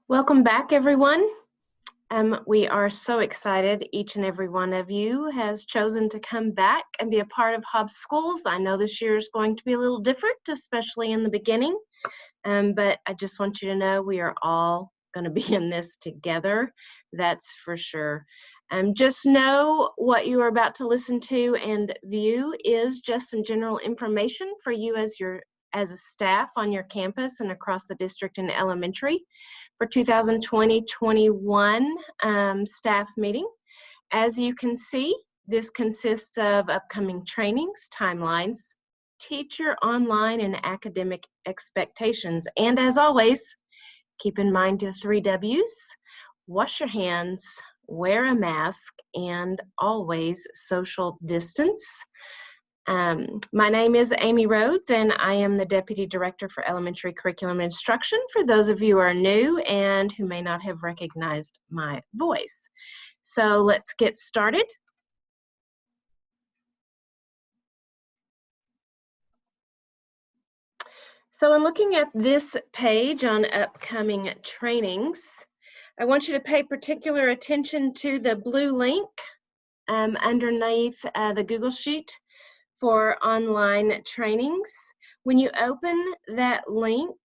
Welcome back, everyone. We are so excited each and every one of you has chosen to come back and be a part of Hobbs Schools. I know this year is going to be a little different, especially in the beginning, but I just want you to know we are all going to be in this together, that's for sure. Just know what you are about to listen to and view is just some general information for you as a staff on your campus and across the district and elementary for 2020-21 staff meeting. As you can see, this consists of upcoming trainings, timelines, teacher online and academic expectations. And as always, keep in mind the 3 W's, wash your hands, wear a mask, and always social distance. My name is Amy Rhoads, and I am the Deputy Director for Elementary Curriculum Instruction for those of you who are new and who may not have recognized my voice. So let's get started. So in looking at this page on upcoming trainings, I want you to pay particular attention to the blue link underneath the Google Sheet for online trainings. When you open that link,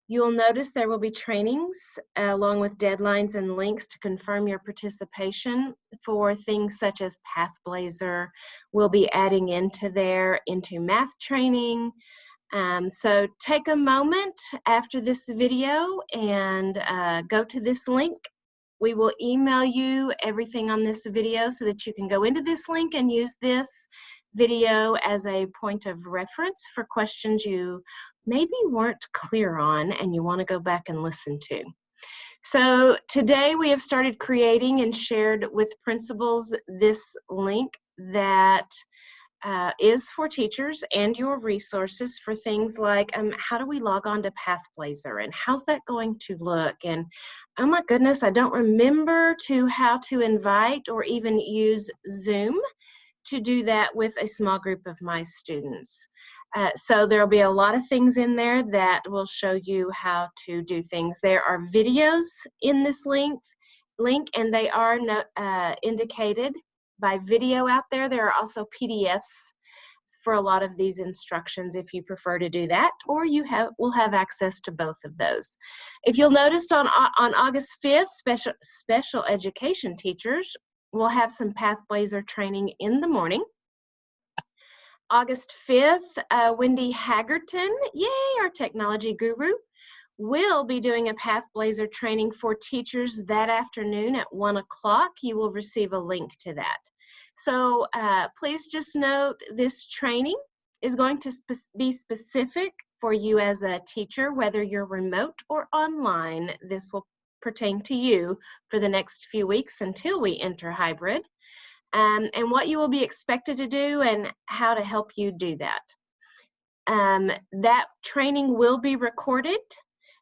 you'll notice there will be trainings along with deadlines and links to confirm your participation for things such as Pathblazer. We'll be adding into math training. So take a moment after this video and go to this link. We will email you everything on this video so that you can go into this link and use this video as a point of reference for questions you maybe weren't clear on and you want to go back and listen to. So today we have started creating and shared with principals this link that is for teachers and your resources for things like how do we log on to Pathblazer and how's that going to look, and oh my goodness, I don't remember how to invite or even use Zoom to do that with a small group of my students. So there'll be a lot of things in there that will show you how to do things. There are videos in this link and they are indicated by video out there. There are also PDFs for a lot of these instructions if you prefer to do that, or will have access to both of those. If you'll notice on August 5th, special education teachers will have some Pathblazer training in the morning. August 5th, Wendy Haggerton, yay, our technology guru, will be doing a Pathblazer training for teachers that afternoon at 1 o'clock. You will receive a link to that. So please just note this training is going to be specific for you as a teacher, whether you're remote or online. This will pertain to you for the next few weeks until we enter hybrid, and what you will be expected to do and how to help you do that. That training will be recorded,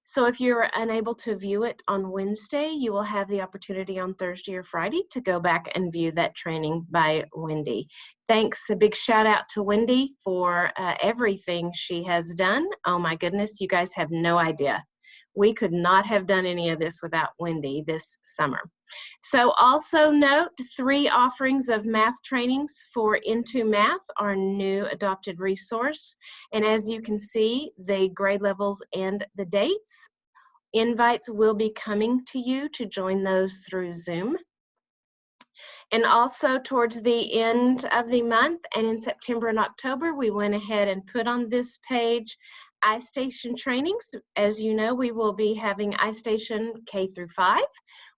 so if you're unable to view it on Wednesday, you will have the opportunity on Thursday or Friday to go back and view that training by Wendy. Thanks, a big shout out to Wendy for everything she has done. Oh my goodness, you guys have no idea. We could not have done any of this without Wendy this summer. So also note 3 offerings of math trainings for Into Math, our new adopted resource. And as you can see, the grade levels and the dates. Invites will be coming to you to join those through Zoom. And also towards the end of the month and in September and October, we went ahead and put on this page iStation trainings. As you know, we will be having iStation K through 5.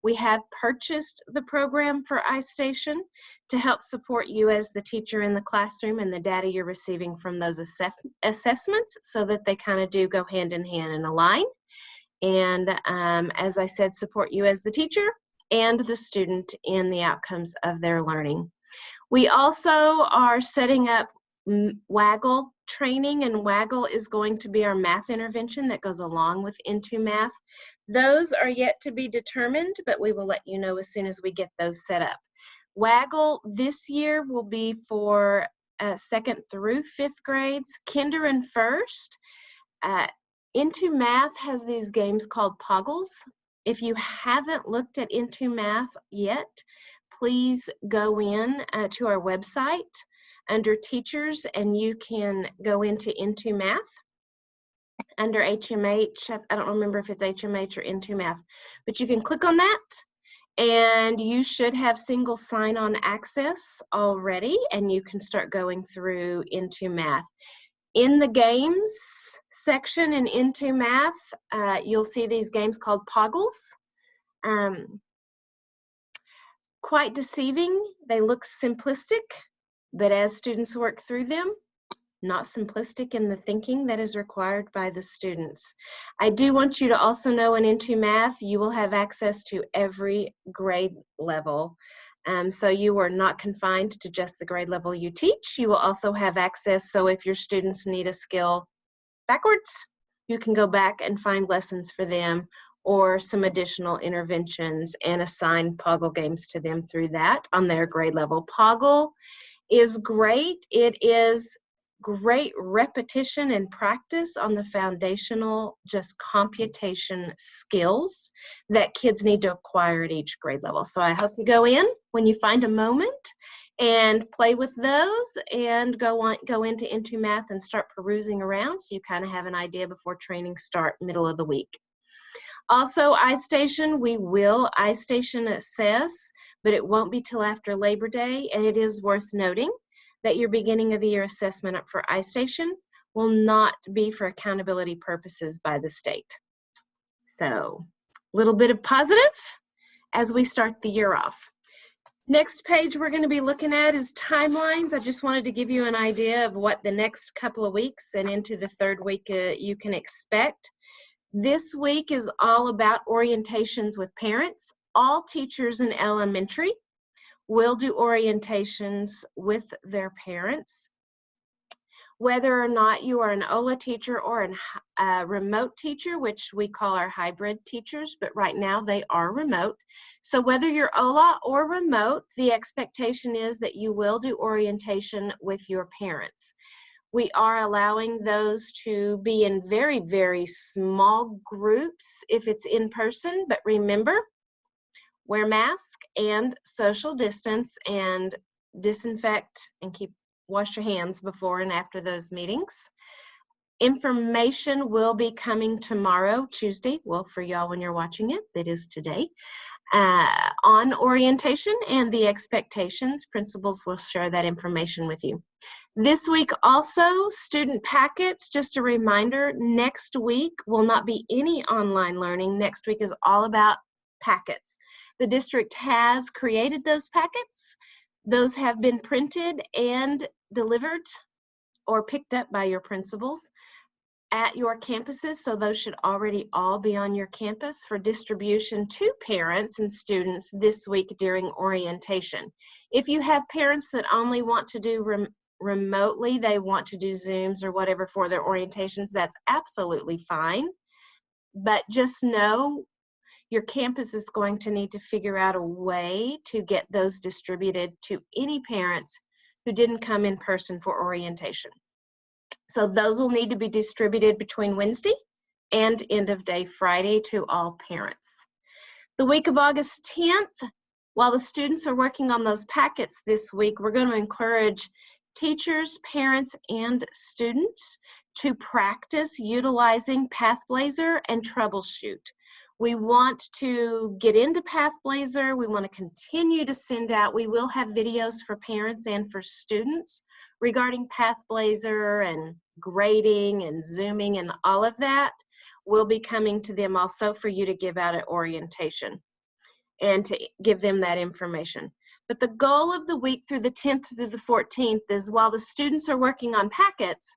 We have purchased the program for iStation to help support you as the teacher in the classroom and the data you're receiving from those assessments so that they kind of do go hand in hand and align. And as I said, support you as the teacher and the student in the outcomes of their learning. We also are setting up Waggle training, and Waggle is going to be our math intervention that goes along with Into Math. Those are yet to be determined, but we will let you know as soon as we get those set up. Waggle this year will be for 2nd through 5th grades, kinder and first. Into Math has these games called Poggles, If you haven't looked at Into Math yet, please go in to our website under Teachers, and you can go into Math under HMH. I don't remember if it's HMH or Into Math, but you can click on that, and you should have single sign-on access already, and you can start going through Into Math. In the games section in Into Math, you'll see these games called Poggles. Quite deceiving. They look simplistic, but as students work through them, not simplistic in the thinking that is required by the students. I do want you to also know in Into Math, you will have access to every grade level. So you are not confined to just the grade level you teach. You will also have access, so if your students need a skill backwards, you can go back and find lessons for them or some additional interventions and assign Poggle games to them through that on their grade level. Poggle is great. It is great repetition and practice on the foundational just computation skills that kids need to acquire at each grade level. So I hope you go in when you find a moment and play with those, and go into Math and start perusing around so you kind of have an idea before training start middle of the week. Also, iStation, we will iStation assess, but it won't be till after Labor Day, and it is worth noting that your beginning of the year assessment up for iStation will not be for accountability purposes by the state. So, a little bit of positive as we start the year off. Next page we're going to be looking at is timelines. I just wanted to give you an idea of what the next couple of weeks and into the third week you can expect. This week is all about orientations with parents. All teachers in elementary will do orientations with their parents. Whether or not you are an OLA teacher or a remote teacher, which we call our hybrid teachers, but right now they are remote. So whether you're OLA or remote, the expectation is that you will do orientation with your parents. We are allowing those to be in very, very small groups if it's in person, but remember, wear mask and social distance and disinfect and wash your hands before and after those meetings. Information will be coming tomorrow, Tuesday, well, for y'all when you're watching it, that is today, on orientation and the expectations. Principals will share that information with you. This week also, student packets, just a reminder, next week will not be any online learning. Next week is all about packets. The district has created those packets. Those have been printed and delivered or picked up by your principals at your campuses, so those should already all be on your campus for distribution to parents and students this week during orientation. If you have parents that only want to do remotely, they want to do Zooms or whatever for their orientations, that's absolutely fine. But just know your campus is going to need to figure out a way to get those distributed to any parents who didn't come in person for orientation. So those will need to be distributed between Wednesday and end of day Friday to all parents. The week of August 10th, while the students are working on those packets this week, we're going to encourage teachers, parents, and students to practice utilizing PathBlazer and troubleshoot. We want to get into PathBlazer. We want to continue to send out. We will have videos for parents and for students regarding PathBlazer and grading and Zooming and all of that will be coming to them also for you to give out at orientation and to give them that information. But the goal of the week through the 10th through the 14th is while the students are working on packets,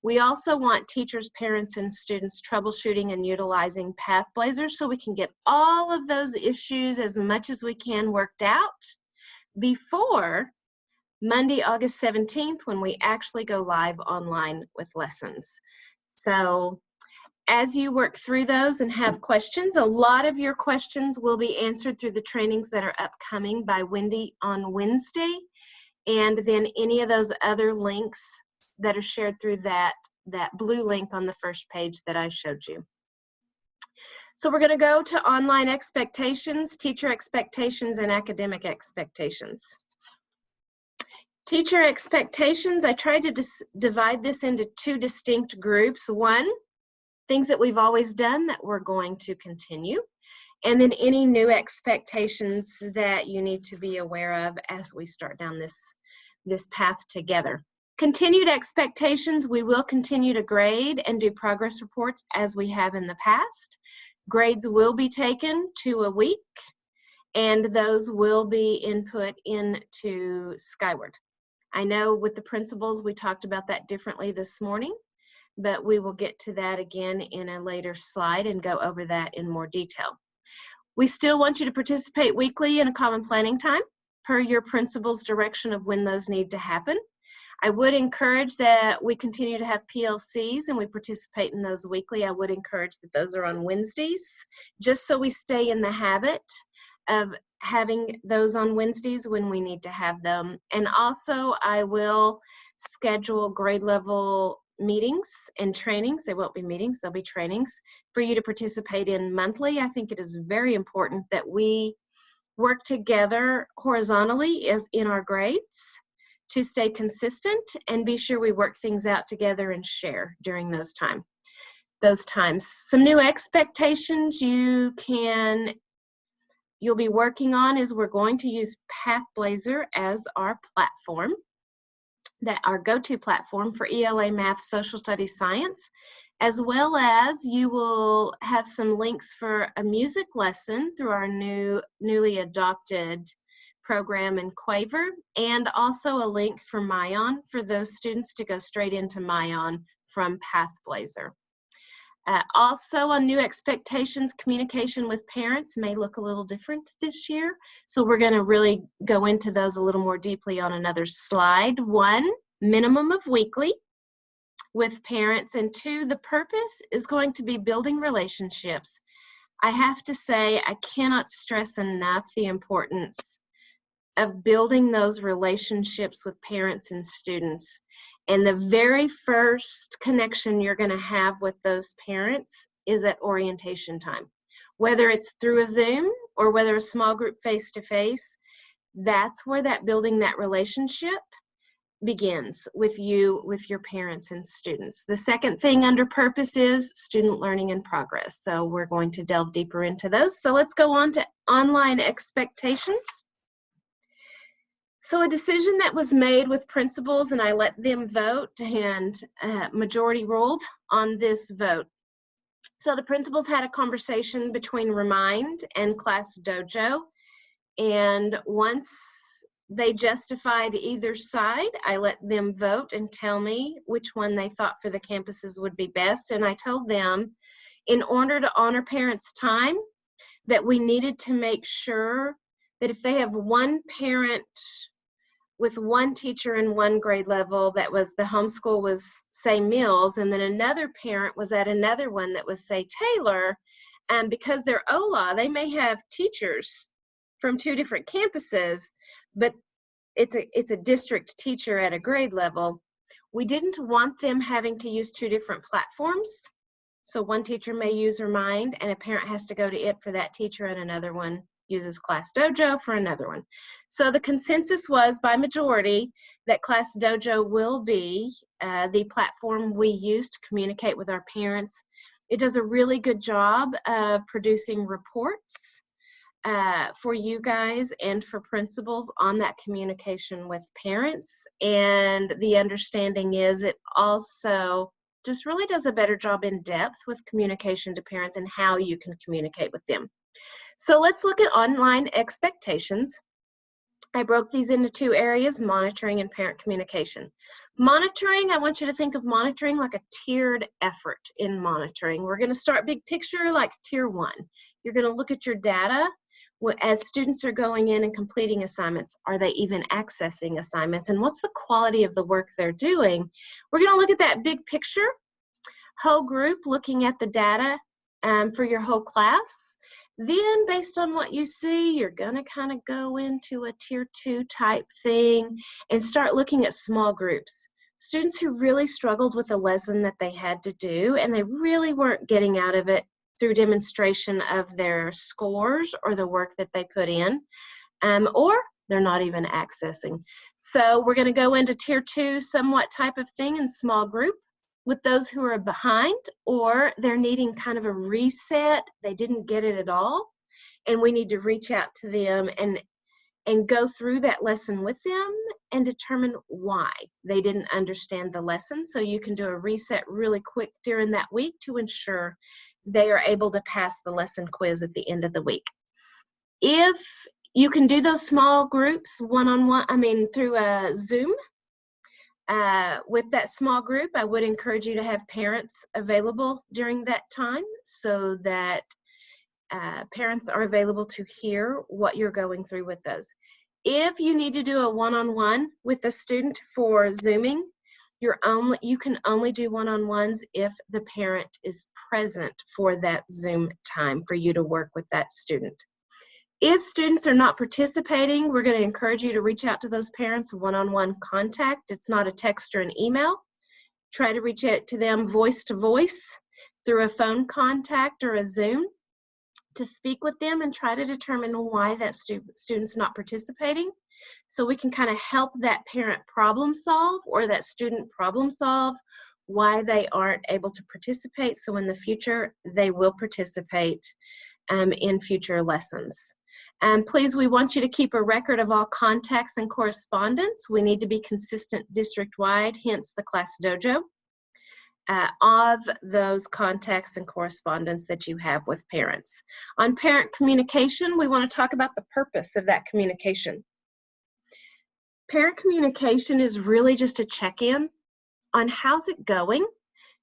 we also want teachers, parents, and students troubleshooting and utilizing PathBlazer so we can get all of those issues as much as we can worked out before Monday, August 17th, when we actually go live online with lessons. So as you work through those and have questions, a lot of your questions will be answered through the trainings that are upcoming by Wendy on Wednesday, and then any of those other links that are shared through that blue link on the first page that I showed you. So we're going to go to online expectations, teacher expectations, and academic expectations. Teacher expectations, I tried to divide this into two distinct groups. One, things that we've always done that we're going to continue, and then any new expectations that you need to be aware of as we start down this path together. Continued expectations, we will continue to grade and do progress reports as we have in the past. Grades will be taken 2 a week, and those will be input into Skyward. I know with the principals, we talked about that differently this morning, but we will get to that again in a later slide and go over that in more detail. We still want you to participate weekly in a common planning time per your principal's direction of when those need to happen. I would encourage that we continue to have PLCs and we participate in those weekly. I would encourage that those are on Wednesdays, just so we stay in the habit of having those on Wednesdays when we need to have them. And also I will schedule grade level meetings and trainings. They won't be meetings, they'll be trainings for you to participate in monthly. I think it is very important that we work together horizontally as in our grades to stay consistent and be sure we work things out together and share during those times. Some new expectations you'll be working on is we're going to use PathBlazer as our platform, our go-to platform for ELA Math, Social Studies, Science, as well as you will have some links for a music lesson through our newly adopted program in Quaver, and also a link for Mayan for those students to go straight into Mayan from PathBlazer. Also on new expectations, communication with parents may look a little different this year. So we're going to really go into those a little more deeply on another slide. 1, minimum of weekly with parents, and 2, the purpose is going to be building relationships. I have to say, I cannot stress enough the importance of building those relationships with parents and students. And the very first connection you're going to have with those parents is at orientation time. Whether it's through a Zoom or whether a small group face-to-face, that's where that building that relationship begins with you, with your parents and students. The second thing under purpose is student learning and progress. So we're going to delve deeper into those. So let's go on to online expectations. So a decision that was made with principals, and I let them vote, and majority ruled on this vote. So the principals had a conversation between Remind and Class Dojo, and once they justified either side, I let them vote and tell me which one they thought for the campuses would be best. And I told them, in order to honor parents' time, that we needed to make sure that if they have one parent with one teacher in one grade level that was the homeschool was, say, Mills, and then another parent was at another one that was, say, Taylor, and because they're OLA, they may have teachers from 2 different campuses, but it's a district teacher at a grade level. We didn't want them having to use 2 different platforms. So one teacher may use Remind, and a parent has to go to it for that teacher, and another one uses Class Dojo for another one. So the consensus was by majority that Class Dojo will be the platform we use to communicate with our parents. It does a really good job of producing reports for you guys and for principals on that communication with parents. And the understanding is it also just really does a better job in depth with communication to parents and how you can communicate with them. So let's look at online expectations. I broke these into 2 areas, monitoring and parent communication. Monitoring, I want you to think of monitoring like a tiered effort in monitoring. We're going to start big picture like tier 1. You're going to look at your data as students are going in and completing assignments. Are they even accessing assignments? And what's the quality of the work they're doing? We're going to look at that big picture, whole group, looking at the data for your whole class. Then based on what you see, you're gonna kind of go into a tier 2 type thing and start looking at small groups. Students who really struggled with a lesson that they had to do and they really weren't getting out of it through demonstration of their scores or the work that they put in, or they're not even accessing. So we're going to go into tier 2 somewhat type of thing in small group with those who are behind, or they're needing kind of a reset. They didn't get it at all, and we need to reach out to them and go through that lesson with them and determine why they didn't understand the lesson. So you can do a reset really quick during that week to ensure they are able to pass the lesson quiz at the end of the week. If you can do those small groups one-on-one, through a Zoom, with that small group, I would encourage you to have parents available during that time so that parents are available to hear what you're going through with those. If you need to do a one-on-one with a student for Zooming, you can only do one-on-ones if the parent is present for that Zoom time for you to work with that student. If students are not participating, we're going to encourage you to reach out to those parents one-on-one contact. It's not a text or an email. Try to reach out to them voice to voice through a phone contact or a Zoom to speak with them and try to determine why that student's not participating, so we can kind of help that parent problem solve or that student problem solve why they aren't able to participate, so in the future they will participate in future lessons. Please, we want you to keep a record of all contacts and correspondence. We need to be consistent district-wide, hence the class dojo. Of those contacts and correspondence that you have with parents. On parent communication, we want to talk about the purpose of that communication. Parent communication is really just a check-in on how's it going,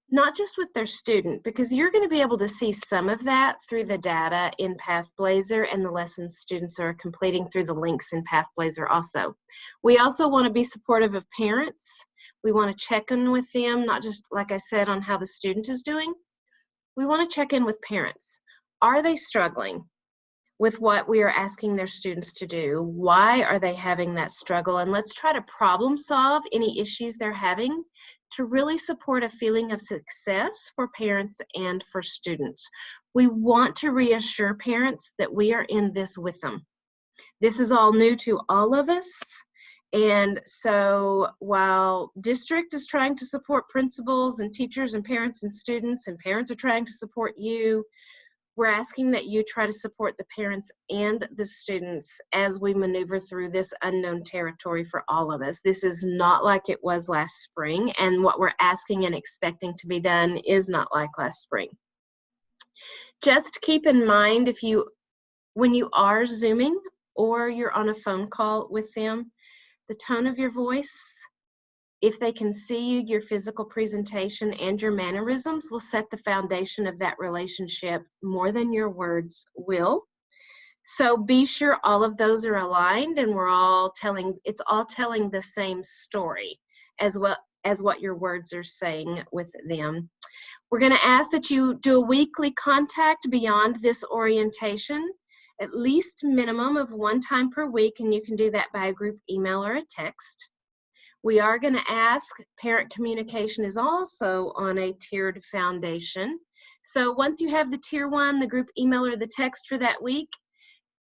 not just with their student, because you're going to be able to see some of that through the data in PathBlazer and the lessons students are completing through the links in PathBlazer also. We also want to be supportive of parents. We want to check in with them, not just, like I said, on how the student is doing. We want to check in with parents. Are they struggling with what we are asking their students to do? Why are they having that struggle? And let's try to problem solve any issues they're having to really support a feeling of success for parents and for students. We want to reassure parents that we are in this with them. This is all new to all of us. And so while district is trying to support principals and teachers and parents and students, and parents are trying to support you, we're asking that you try to support the parents and the students as we maneuver through this unknown territory for all of us. This is not like it was last spring, and what we're asking and expecting to be done is not like last spring. Just keep in mind, when you are Zooming or you're on a phone call with them, the tone of your voice, if they can see you, your physical presentation and your mannerisms will set the foundation of that relationship more than your words will. So be sure all of those are aligned and it's all telling the same story as well as what your words are saying with them. We're going to ask that you do a weekly contact beyond this orientation, at least minimum of 1 time per week, and you can do that by a group email or a text. We are going to ask, parent communication is also on a tiered foundation. So once you have the tier 1, the group email or the text for that week,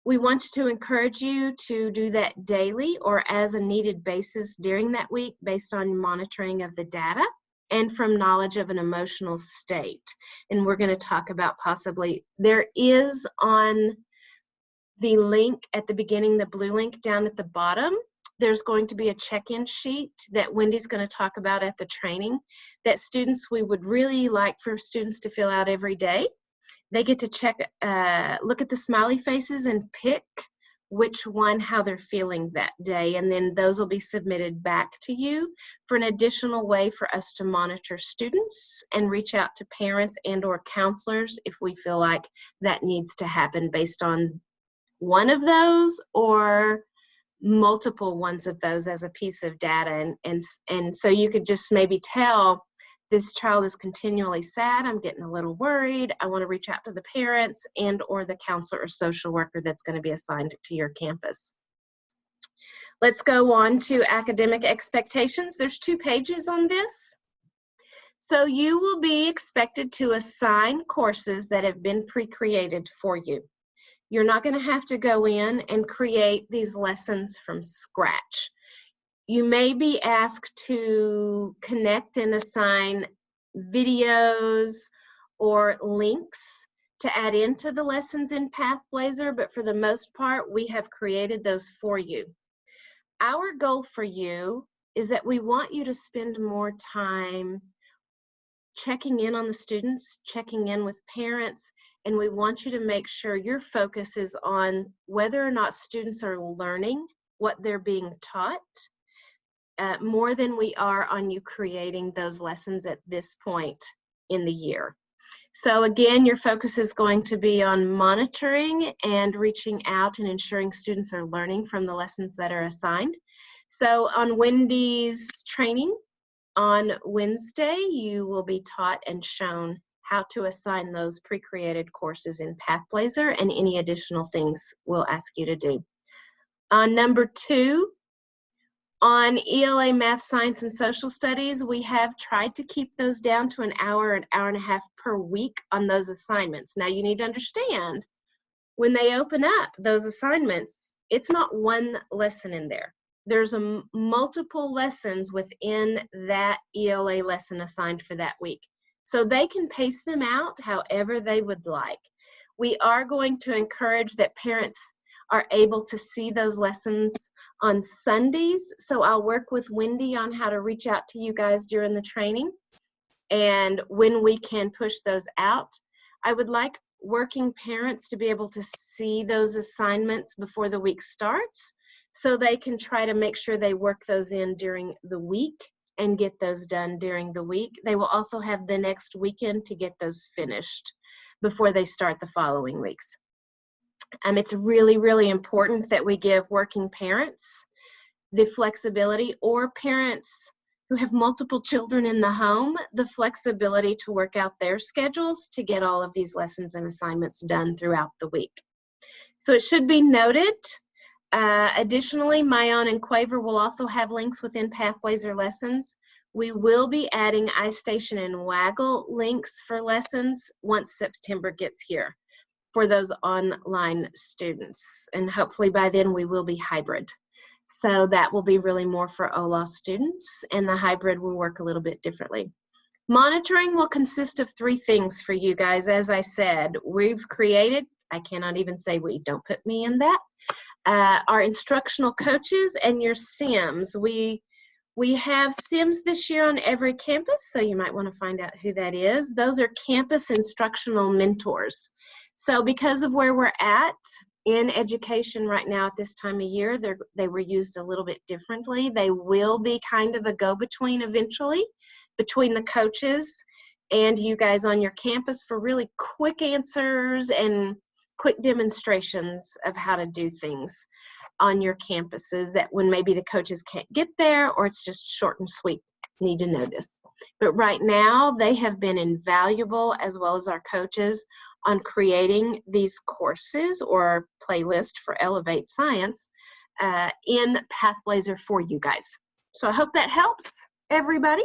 we want to encourage you to do that daily or as a needed basis during that week based on monitoring of the data and from knowledge of an emotional state. And we're going to talk about possibly, there is on the link at the beginning, the blue link down at the bottom, there's going to be a check-in sheet that Wendy's going to talk about at the training that we would really like for students to fill out every day. They get to look at the smiley faces and pick which one, how they're feeling that day. And then those will be submitted back to you for an additional way for us to monitor students and reach out to parents and or counselors if we feel like that needs to happen based on one of those or multiple ones of those as a piece of data. And so you could just maybe tell this child is continually sad, I'm getting a little worried, I want to reach out to the parents and or the counselor or social worker that's going to be assigned to your campus. Let's go on to academic expectations. There's 2 pages on this. So you will be expected to assign courses that have been pre-created for you. You're not going to have to go in and create these lessons from scratch. You may be asked to connect and assign videos or links to add into the lessons in PathBlazer, but for the most part, we have created those for you. Our goal for you is that we want you to spend more time checking in on the students, checking in with parents, and we want you to make sure your focus is on whether or not students are learning what they're being taught, more than we are on you creating those lessons at this point in the year. So again, your focus is going to be on monitoring and reaching out and ensuring students are learning from the lessons that are assigned. So on Wendy's training, on Wednesday, you will be taught and shown how to assign those pre-created courses in PathBlazer and any additional things we'll ask you to do. On number 2, on ELA Math, Science, and Social Studies, we have tried to keep those down to an hour and a half per week on those assignments. Now you need to understand, when they open up those assignments, it's not one lesson in there. There's multiple lessons within that ELA lesson assigned for that week. So they can pace them out however they would like. We are going to encourage that parents are able to see those lessons on Sundays. So I'll work with Wendy on how to reach out to you guys during the training and when we can push those out. I would like working parents to be able to see those assignments before the week starts so they can try to make sure they work those in during the week and get those done during the week. They will also have the next weekend to get those finished before they start the following weeks. It's really, really important that we give working parents the flexibility, or parents who have multiple children in the home, the flexibility to work out their schedules to get all of these lessons and assignments done throughout the week. So it should be noted, additionally, Mayon and Quaver will also have links within PathBlazer lessons. We will be adding iStation and Waggle links for lessons once September gets here for those online students. And hopefully by then we will be hybrid. So that will be really more for OLA students, and the hybrid will work a little bit differently. Monitoring will consist of 3 things for you guys. As I said, we've created, I cannot even say we, don't put me in that, our instructional coaches and your SIMs. We have SIMs this year on every campus, so you might want to find out who that is. Those are campus instructional mentors. So because of where we're at in education right now at this time of year, they were used a little bit differently. They will be kind of a go-between eventually between the coaches and you guys on your campus for really quick answers and quick demonstrations of how to do things on your campuses that when maybe the coaches can't get there or it's just short and sweet, need to know this. But right now, they have been invaluable, as well as our coaches, on creating these courses or playlist for Elevate Science in PathBlazer for you guys. So I hope that helps everybody.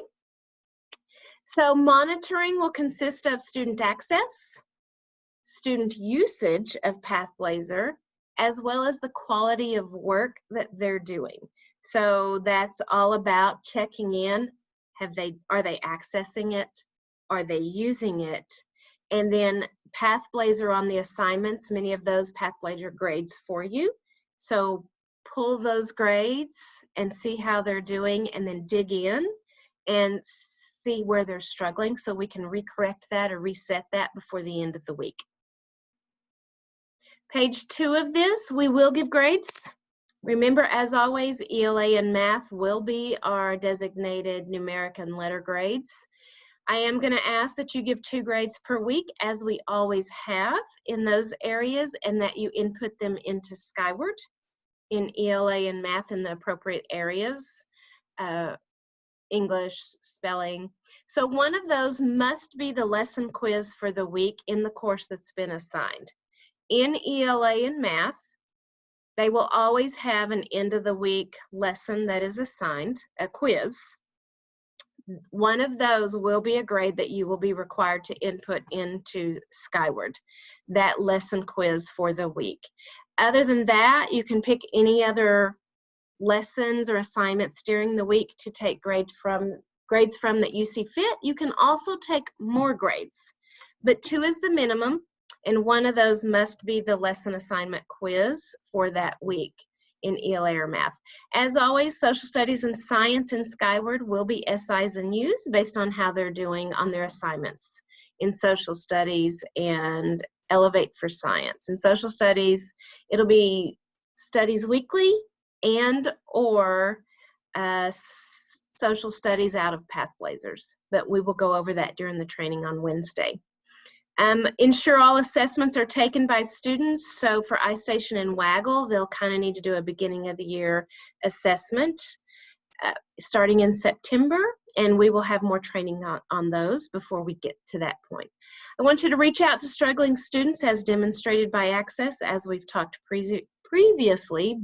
So monitoring will consist of student access, student usage of PathBlazer, as well as the quality of work that they're doing. So that's all about checking in. Are they accessing it? Are they using it? And then PathBlazer on the assignments, many of those PathBlazer grades for you. So pull those grades and see how they're doing, and then dig in and see where they're struggling so we can recorrect that or reset that before the end of the week. Page 2 of this, we will give grades. Remember, as always, ELA and math will be our designated numeric and letter grades. I am going to ask that you give 2 grades per week, as we always have in those areas, and that you input them into Skyward in ELA and math in the appropriate areas, English, spelling. So one of those must be the lesson quiz for the week in the course that's been assigned. In ELA and math, they will always have an end of the week lesson that is assigned, a quiz. One of those will be a grade that you will be required to input into Skyward, that lesson quiz for the week. Other than that, you can pick any other lessons or assignments during the week to take grades from that you see fit. You can also take more grades, but 2 is the minimum, and one of those must be the lesson assignment quiz for that week in ELA or math. As always, social studies and science in Skyward will be SIs and Us based on how they're doing on their assignments in social studies and Elevate for Science. In social studies, it'll be studies weekly and or social studies out of Path Blazers, but we will go over that during the training on Wednesday. Ensure all assessments are taken by students. So for iStation and Waggle, they'll kind of need to do a beginning of the year assessment starting in September, and we will have more training on those before we get to that point. I want you to reach out to struggling students as demonstrated by Access, as we've talked previously,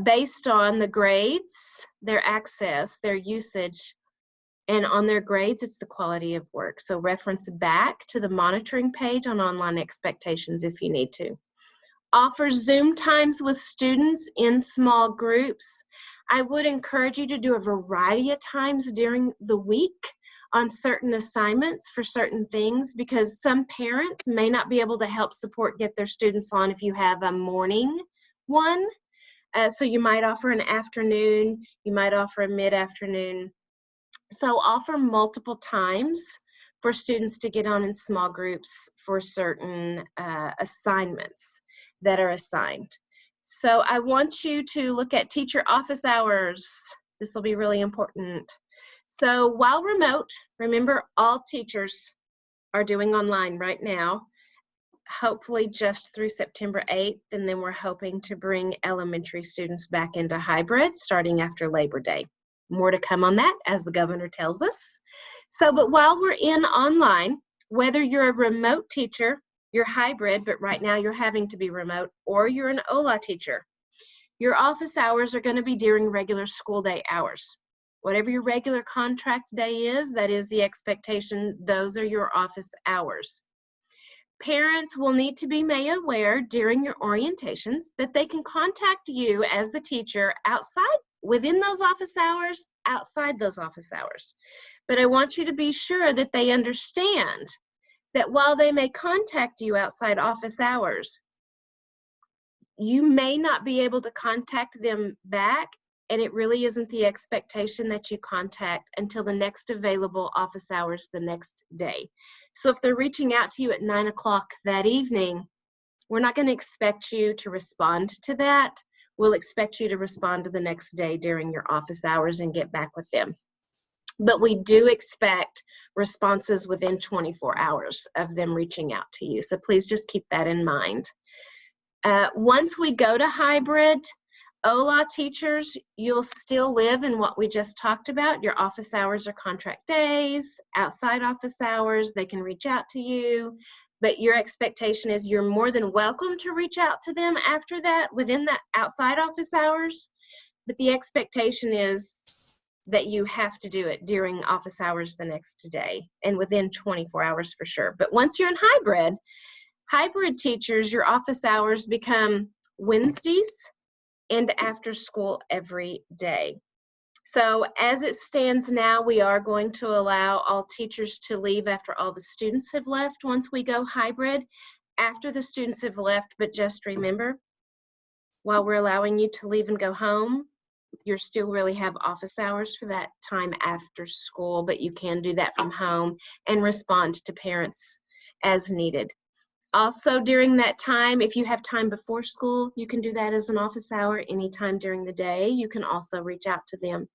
based on the grades, their access, their usage, and on their grades, it's the quality of work. So reference back to the monitoring page on online expectations if you need to. Offer Zoom times with students in small groups. I would encourage you to do a variety of times during the week on certain assignments for certain things, because some parents may not be able to help support get their students on if you have a morning one. So you might offer an afternoon, you might offer a mid-afternoon. So offer multiple times for students to get on in small groups for certain assignments that are assigned. So I want you to look at teacher office hours. This will be really important. So while remote, remember all teachers are doing online right now, hopefully just through September 8th, and then we're hoping to bring elementary students back into hybrid starting after Labor Day. More to come on that as the governor tells us. So, but while we're in online, whether you're a remote teacher, you're hybrid, but right now you're having to be remote, or you're an OLA teacher, your office hours are going to be during regular school day hours. Whatever your regular contract day is, that is the expectation, those are your office hours. Parents will need to be made aware during your orientations that they can contact you as the teacher outside, within those office hours, outside those office hours. But I want you to be sure that they understand that while they may contact you outside office hours, you may not be able to contact them back, and it really isn't the expectation that you contact until the next available office hours the next day. So if they're reaching out to you at 9 o'clock that evening, we're not going to expect you to respond to that. We'll expect you to respond to the next day during your office hours and get back with them. But we do expect responses within 24 hours of them reaching out to you. So please just keep that in mind. Once we go to hybrid, OLA teachers, you'll still live in what we just talked about. Your office hours are contract days, outside office hours, they can reach out to you, but your expectation is you're more than welcome to reach out to them after that, within that outside office hours, but the expectation is that you have to do it during office hours the next day and within 24 hours for sure. But once you're in hybrid teachers, your office hours become Wednesdays and after school every day. So as it stands now, we are going to allow all teachers to leave after all the students have left once we go hybrid, after the students have left. But just remember, while we're allowing you to leave and go home, you still really have office hours for that time after school, but you can do that from home and respond to parents as needed. Also during that time, if you have time before school, you can do that as an office hour. Anytime during the day, you can also reach out to them.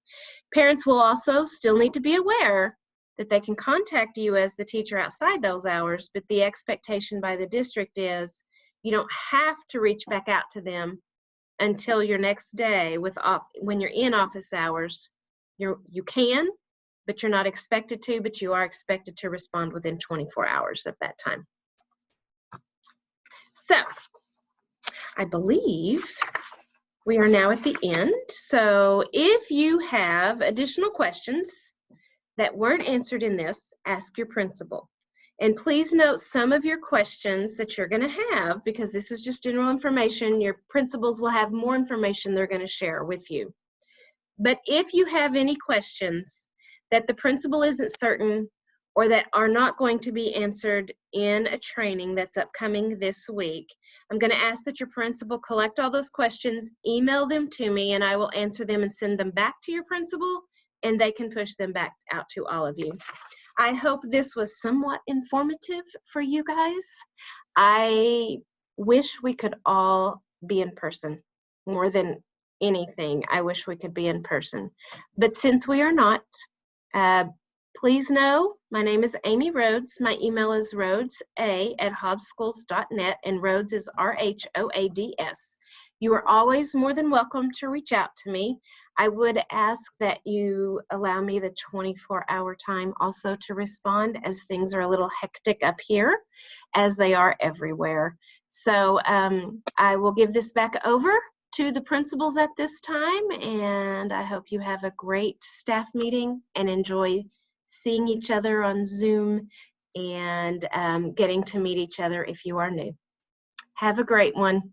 Parents will also still need to be aware that they can contact you as the teacher outside those hours, but the expectation by the district is you don't have to reach back out to them until your next day when you're in office hours. You can, but you're not expected to, but you are expected to respond within 24 hours of that time. So I believe we are now at the end. So if you have additional questions, that weren't answered in this, ask your principal. And please note some of your questions that you're going to have, because this is just general information. Your principals will have more information they're going to share with you. But if you have any questions that the principal isn't certain or that are not going to be answered in a training that's upcoming this week, I'm going to ask that your principal collect all those questions, email them to me, and I will answer them and send them back to your principal, and they can push them back out to all of you. I hope this was somewhat informative for you guys. I wish we could all be in person. More than anything, I wish we could be in person. But since we are not, please know my name is Amy Rhoads. My email is rhoadsa@hobbsschools.net, and Rhoads is RHOADS. You are always more than welcome to reach out to me. I would ask that you allow me the 24-hour time also to respond, as things are a little hectic up here, as they are everywhere. So I will give this back over to the principals at this time, and I hope you have a great staff meeting and enjoy seeing each other on Zoom and getting to meet each other if you are new. Have a great one.